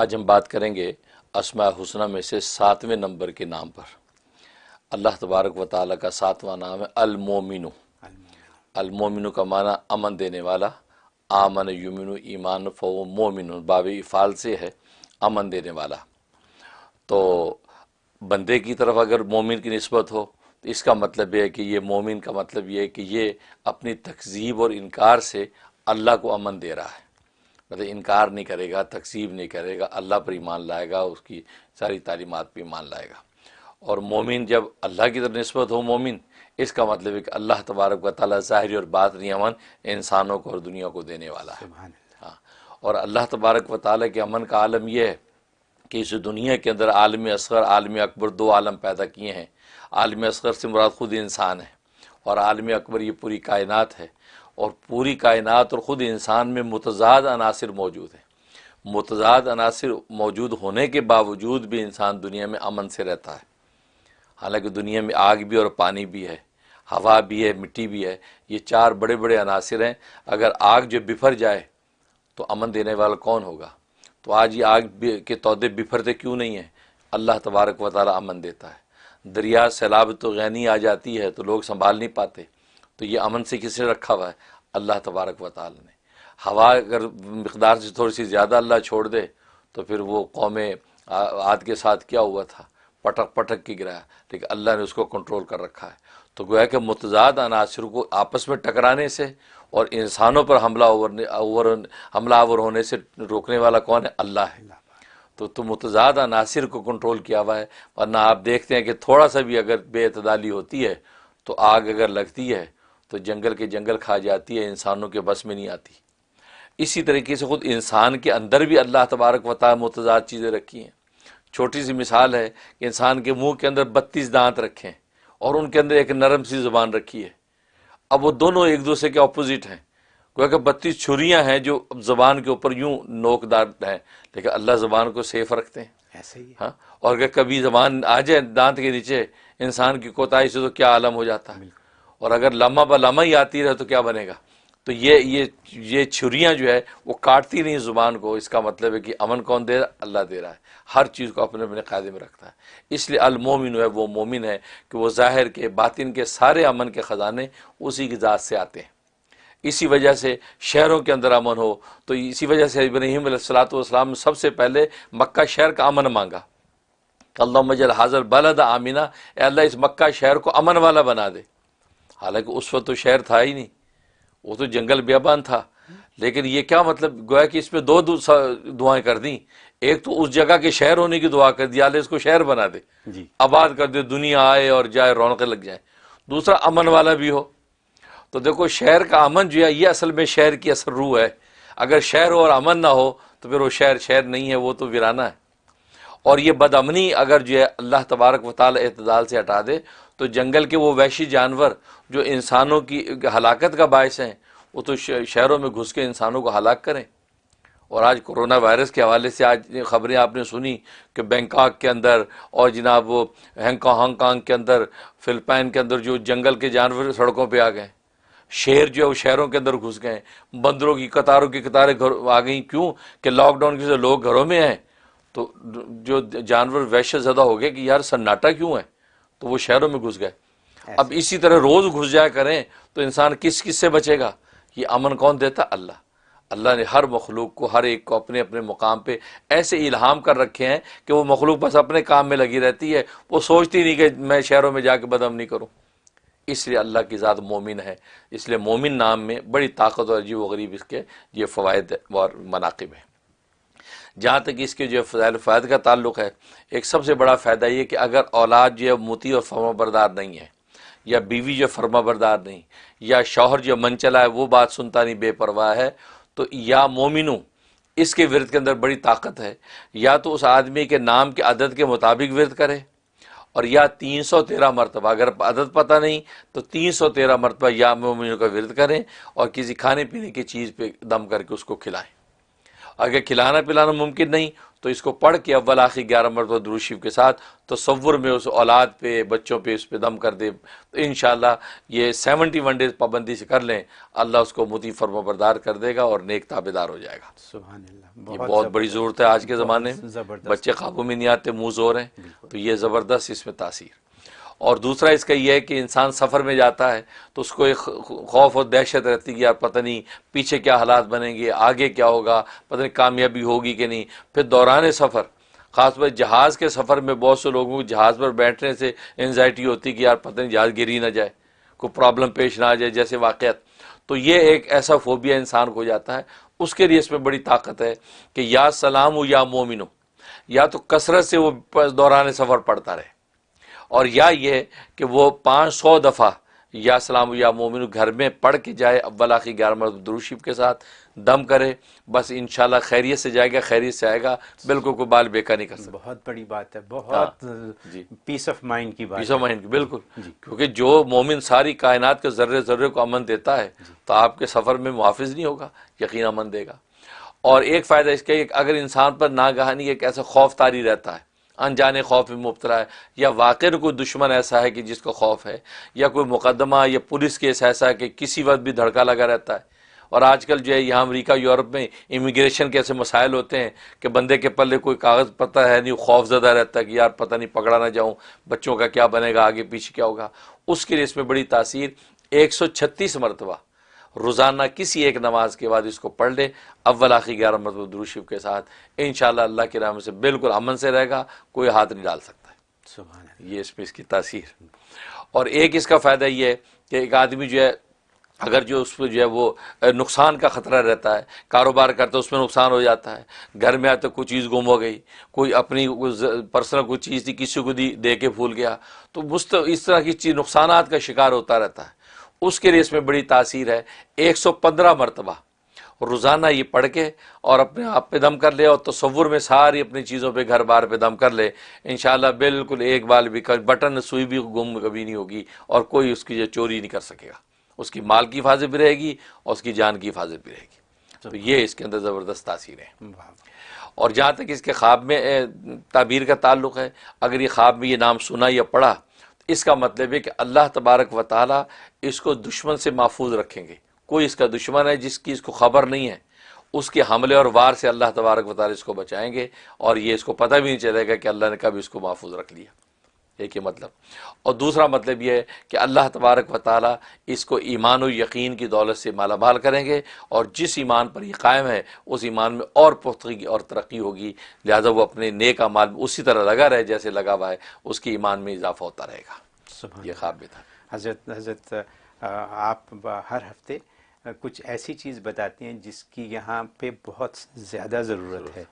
آج ہم بات کریں گے اسماء الحسنہ میں سے 7ویں نمبر کے نام پر۔ اللہ تبارک و تعالیٰ کا 7واں نام ہے المومن۔ المومن کا معنی امن دینے والا، آمن یمن ایمان فہو مومن، باب افعال سے ہے امن دینے والا۔ تو بندے کی طرف اگر مومن کی نسبت ہو تو اس کا مطلب یہ ہے کہ یہ مومن کا مطلب یہ ہے کہ یہ اپنی تکذیب اور انکار سے اللہ کو امن دے رہا ہے، مطلب انکار نہیں کرے گا، تکذیب نہیں کرے گا، اللہ پر ایمان لائے گا، اس کی ساری تعلیمات پر ایمان لائے گا۔ اور مومن جب اللہ کی طرف نسبت ہو مومن، اس کا مطلب ہے کہ اللہ تبارک و تعالیٰ ظاہری اور باطنی امن انسانوں کو اور دنیا کو دینے والا ہے۔ ہاں، اور اللہ تبارک و تعالیٰ کے امن کا عالم یہ ہے کہ اس دنیا کے اندر عالم اصغر عالم اکبر 2 عالم پیدا کیے ہیں۔ عالم اصغر سے مراد خود انسان ہے، اور عالم اکبر یہ پوری کائنات ہے، اور پوری کائنات اور خود انسان میں متضاد عناصر موجود ہیں۔ متضاد عناصر موجود ہونے کے باوجود بھی انسان دنیا میں امن سے رہتا ہے، حالانکہ دنیا میں آگ بھی اور پانی بھی ہے، ہوا بھی ہے، مٹی بھی ہے، یہ 4 بڑے بڑے عناصر ہیں۔ اگر آگ جو بفر جائے تو امن دینے والا کون ہوگا؟ تو آج یہ آگ کے تودے بفرتے کیوں نہیں ہیں؟ اللہ تبارک و تعالی امن دیتا ہے۔ دریا سیلاب تو غینی آ جاتی ہے تو لوگ سنبھال نہیں پاتے، تو یہ امن سے کس نے رکھا ہوا ہے؟ اللہ تبارک و تعالی نے۔ ہوا اگر مقدار سے تھوڑی سی زیادہ اللہ چھوڑ دے تو پھر وہ قوم عاد کے ساتھ کیا ہوا تھا، پٹک پٹک کے گرایا، لیکن اللہ نے اس کو کنٹرول کر رکھا ہے۔ تو گویا کہ متضاد عناصر کو آپس میں ٹکرانے سے اور انسانوں پر حملہ آور ہونے سے روکنے والا کون ہے؟ اللہ ہے۔ تو متضاد عناصر کو کنٹرول کیا ہوا ہے، ورنہ آپ دیکھتے ہیں کہ تھوڑا سا بھی اگر بے اعتدالی ہوتی ہے تو آگ اگر لگتی ہے تو جنگل کے جنگل کھا جاتی ہے، انسانوں کے بس میں نہیں آتی۔ اسی طریقے سے خود انسان کے اندر بھی اللہ تبارک و تعالی متضاد چیزیں رکھی ہیں۔ چھوٹی سی مثال ہے کہ انسان کے منہ کے اندر 32 دانت رکھے ہیں اور ان کے اندر ایک نرم سی زبان رکھی ہے۔ اب وہ دونوں ایک دوسرے کے اپوزٹ ہیں، گویا کہ 32 چھریاں ہیں جو زبان کے اوپر یوں نوکدار ہیں، لیکن اللہ زبان کو سیف رکھتے ہیں۔ ایسے ہی ہے۔ ہاں، اور اگر کبھی زبان آ جائے دانت کے نیچے انسان کی کوتاہی سے تو کیا عالم ہو جاتا ہے، اور اگر لمحہ بہ لمحہ ہی آتی رہے تو کیا بنے گا؟ تو یہ چھریاں جو ہے وہ کاٹتی نہیں زبان کو۔ اس کا مطلب ہے کہ امن کون دے رہا؟ اللہ دے رہا ہے، ہر چیز کو اپنے اپنے قاعدے میں رکھتا ہے۔ اس لیے المومن ہے وہ مومن ہے کہ وہ ظاہر کے باطن کے سارے امن کے خزانے اسی کی ذات سے آتے ہیں۔ اسی وجہ سے شہروں کے اندر امن ہو، تو اسی وجہ سے ابراہیم علیہ الصلوۃ والسلام نے سب سے پہلے مکہ شہر کا امن مانگا۔ اللہم اجعل ھذا البلد آمنا، اے اللہ اس مکہ شہر کو امن والا بنا دے۔ حالانکہ اس وقت تو شہر تھا ہی نہیں، وہ تو جنگل بیابان تھا، لیکن یہ کیا مطلب؟ گویا کہ اس میں 2 دعائیں کر دیں۔ ایک تو اس جگہ کے شہر ہونے کی دعا کر دی، اللہ اس کو شہر بنا دے، جی آباد کر دے، دنیا آئے اور جائے، رونقیں لگ جائیں۔ دوسرا امن والا بھی ہو۔ تو دیکھو شہر کا امن جو ہے یہ اصل میں شہر کی اصل روح ہے۔ اگر شہر ہو اور امن نہ ہو تو پھر وہ شہر نہیں ہے، وہ تو ویرانہ ہے۔ اور یہ بد امنی اگر جو ہے اللہ تبارک و تعالی اعتدال سے ہٹا دے تو جنگل کے وہ وحشی جانور جو انسانوں کی ہلاکت کا باعث ہیں وہ تو شہروں میں گھس کے انسانوں کو ہلاک کریں۔ اور آج کرونا وائرس کے حوالے سے آج خبریں آپ نے سنی کہ بینکاک کے اندر اور جناب وہ ہانگ کانگ کے اندر، فلپائن کے اندر جو جنگل کے جانور سڑکوں پہ آ گئے، شیر جو ہے وہ شہروں کے اندر گھس گئے، بندروں کی قطاروں کی قطاریں آ گئیں۔ کیوں کہ لاک ڈاؤن کی وجہ سے لوگ گھروں میں ہیں، تو جو جانور وحشت زدہ ہو گئے کہ یار سناٹا کیوں ہے، تو وہ شہروں میں گھس گئے۔ اب اسی طرح روز گھس جایا کریں تو انسان کس سے بچے گا؟ یہ امن کون دیتا؟ اللہ۔ اللہ نے ہر مخلوق کو، ہر ایک کو اپنے اپنے مقام پہ ایسے الہام کر رکھے ہیں کہ وہ مخلوق بس اپنے کام میں لگی رہتی ہے، وہ سوچتی نہیں کہ میں شہروں میں جا کے بدامنی کروں۔ اس لیے اللہ کی ذات مومن ہے، اس لیے مومن نام میں بڑی طاقت اور عجیب و غریب اس کے یہ فوائد اور مناقب ہیں۔ جہاں تک اس کے جو فضائل فوائد کا تعلق ہے، ایک سب سے بڑا فائدہ یہ کہ اگر اولاد جو ہے مطیع اور فرما بردار نہیں ہے، یا بیوی جو فرما بردار نہیں، یا شوہر جو من چلا ہے وہ بات سنتا نہیں، بے پرواہ ہے، تو یا مومنوں اس کے ورد کے اندر بڑی طاقت ہے، یا تو اس آدمی کے نام کے عدد کے مطابق ورد کرے، اور یا 313 مرتبہ، اگر عدد پتہ نہیں تو 313 مرتبہ یا مومنوں کا ورد کریں اور کسی کھانے پینے کی چیز پہ دم کر کے اس کو کھلائیں۔ اگر کھلانا پلانا ممکن نہیں تو اس کو پڑھ کے اول آخر 11 مرتبہ درود شریف کے ساتھ تصور میں اس اولاد پہ بچوں پہ اس پہ دم کر دے تو انشاءاللہ یہ 71 ڈیز پابندی سے کر لیں، اللہ اس کو مطیع فرما بردار کر دے گا اور نیک تابعدار ہو جائے گا۔ سبحان اللہ، یہ بہت بڑی ضرورت ہے آج کے زمانے میں، زبردست، بچے قابو میں نہیں آتے، منہ زور ہیں، تو یہ زبردست اس میں تاثیر۔ اور دوسرا اس کا یہ ہے کہ انسان سفر میں جاتا ہے تو اس کو ایک خوف اور دہشت رہتی ہے کہ یار پتہ نہیں پیچھے کیا حالات بنیں گے، آگے کیا ہوگا، پتہ نہیں کامیابی ہوگی کہ نہیں۔ پھر دوران سفر، خاص طور جہاز کے سفر میں بہت سے لوگوں کو جہاز پر بیٹھنے سے انزائٹی ہوتی ہے کہ یار پتہ نہیں جہاز گری نہ جائے، کوئی پرابلم پیش نہ آ جائے جیسے واقعات، تو یہ ایک ایسا فوبیا انسان کو ہو جاتا ہے۔ اس کے لیے اس میں بڑی طاقت ہے کہ یا سلام ہو یا مومن ہو، یا تو کثرت سے وہ دوران سفر پڑھتا رہے، اور یا یہ کہ وہ 500 دفعہ یا سلام یا مومن گھر میں پڑھ کے جائے، اول آخر 11 مرتبہ درود شریف کے ساتھ دم کرے، بس انشاءاللہ خیریت سے جائے گا، خیریت سے آئے گا، بالکل کوئی بال بیکار نہیں کر سکتا۔ بہت بڑی بات ہے، بہت جی، پیس آف مائنڈ کی بات پیس آف مائنڈ بالکل، کیونکہ جو مومن ساری کائنات کے ذرے ذرے کو امن دیتا ہے تو آپ کے سفر میں محافظ نہیں ہوگا، یقین امن دے گا۔ اور ایک فائدہ اس کا ہے کہ اگر انسان پر ناگہانی ایک ایسا خوف طاری رہتا ہے، انجانے خوف میں مبتلا ہے، یا واقعی کوئی دشمن ایسا ہے کہ جس کو خوف ہے، یا کوئی مقدمہ یا پولیس کیس ایسا ہے کہ کسی وقت بھی دھڑکا لگا رہتا ہے، اور آج کل جو ہے یہاں امریکہ یورپ میں امیگریشن کے ایسے مسائل ہوتے ہیں کہ بندے کے پلے کوئی کاغذ پتہ ہے نہیں، خوف زدہ رہتا ہے کہ یار پتہ نہیں پکڑا نہ جاؤں، بچوں کا کیا بنے گا، آگے پیچھے کیا ہوگا۔ اس کے لیے اس میں بڑی تاثیر 136 مرتبہ روزانہ کسی ایک نماز کے بعد اس کو پڑھ لے، اول آخر 11 مرتبہ درود شریف کے ساتھ، انشاءاللہ اللہ کی رحمت سے بالکل امن سے رہے گا، کوئی ہاتھ نہیں ڈال سکتا ہے۔ سبحان اللہ۔ یہ اس میں اس کی تاثیر۔ اور ایک اس کا فائدہ یہ ہے کہ ایک آدمی جو ہے اگر جو اس پہ جو ہے وہ نقصان کا خطرہ رہتا ہے، کاروبار کرتا ہے اس میں نقصان ہو جاتا ہے، گھر میں آتے کوئی چیز گم ہو گئی، کوئی اپنی پرسنل کوئی چیز تھی کسی کو دے کے بھول گیا، تو اس طرح کی چیز نقصانات کا شکار ہوتا رہتا ہے، اس کے لیے اس میں بڑی تاثیر ہے۔ 115 مرتبہ روزانہ یہ پڑھ کے اور اپنے آپ پہ دم کر لے، اور تصور میں ساری اپنی چیزوں پہ گھر بار پہ دم کر لے، انشاءاللہ بالکل ایک بال بھی بٹن سوئی بھی گم کبھی نہیں ہوگی، اور کوئی اس کی جو چوری نہیں کر سکے گا، اس کی مال کی حفاظت بھی رہے گی اور اس کی جان کی حفاظت بھی رہے گی۔ تو یہ اس کے اندر زبردست تاثیر ہے۔ اور جہاں تک اس کے خواب میں تعبیر کا تعلق ہے، اگر یہ خواب میں یہ نام سنا یا پڑھا، اس کا مطلب ہے کہ اللہ تبارک و تعالی اس کو دشمن سے محفوظ رکھیں گے۔ کوئی اس کا دشمن ہے جس کی اس کو خبر نہیں ہے، اس کے حملے اور وار سے اللہ تبارک و تعالی اس کو بچائیں گے، اور یہ اس کو پتہ بھی نہیں چلے گا کہ اللہ نے کب اس کو محفوظ رکھ لیا۔ ایک یہ مطلب۔ اور دوسرا مطلب یہ ہے کہ اللہ تبارک و تعالی اس کو ایمان و یقین کی دولت سے مالا مال کریں گے، اور جس ایمان پر یہ قائم ہے اس ایمان میں اور پختگی اور ترقی ہوگی، لہذا وہ اپنے نیک اعمال میں اسی طرح لگا رہے جیسے لگا ہوا ہے، اس کی ایمان میں اضافہ ہوتا رہے گا۔ یہ خواب بھی تھا۔ حضرت آپ ہر ہفتے کچھ ایسی چیز بتاتی ہیں جس کی یہاں پہ بہت زیادہ ضرورت ہے۔